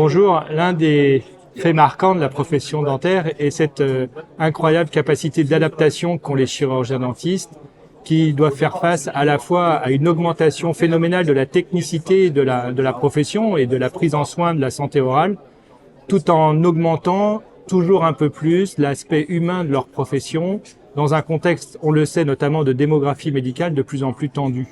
Bonjour, l'un des faits marquants de la profession dentaire est cette incroyable capacité d'adaptation qu'ont les chirurgiens dentistes qui doivent faire face à la fois à une augmentation phénoménale de la technicité de la profession et de la prise en soin de la santé orale, tout en augmentant toujours un peu plus l'aspect humain de leur profession dans un contexte, on le sait, notamment de démographie médicale de plus en plus tendue.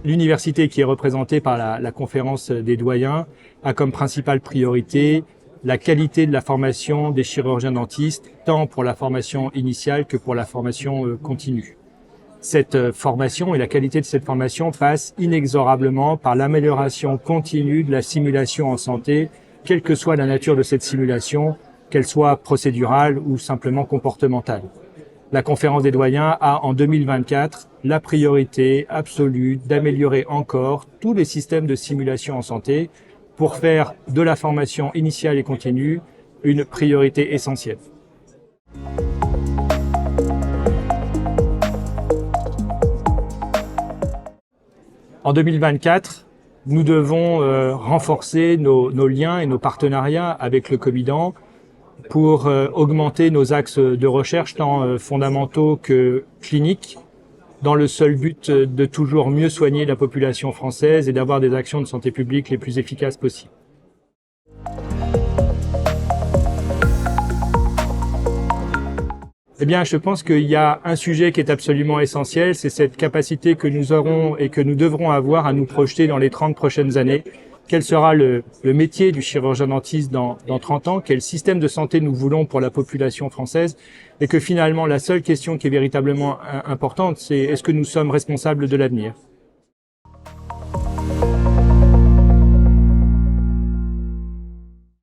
L'université qui est représentée par la conférence des doyens a comme principale priorité la qualité de la formation des chirurgiens dentistes, tant pour la formation initiale que pour la formation continue. Cette formation et la qualité de cette formation passent inexorablement par l'amélioration continue de la simulation en santé, quelle que soit la nature de cette simulation, qu'elle soit procédurale ou simplement comportementale. La conférence des doyens a en 2024 la priorité absolue d'améliorer encore tous les systèmes de simulation en santé pour faire de la formation initiale et continue une priorité essentielle. En 2024, nous devons renforcer nos liens et nos partenariats avec le Comidan pour augmenter nos axes de recherche tant fondamentaux que cliniques, dans le seul but de toujours mieux soigner la population française et d'avoir des actions de santé publique les plus efficaces possibles. Eh bien, je pense qu'il y a un sujet qui est absolument essentiel, c'est cette capacité que nous aurons et que nous devrons avoir à nous projeter dans les 30 prochaines années. Quel sera le métier du chirurgien dentiste dans 30 ans? Quel système de santé nous voulons pour la population française? Et que finalement, la seule question qui est véritablement importante, c'est est-ce que nous sommes responsables de l'avenir?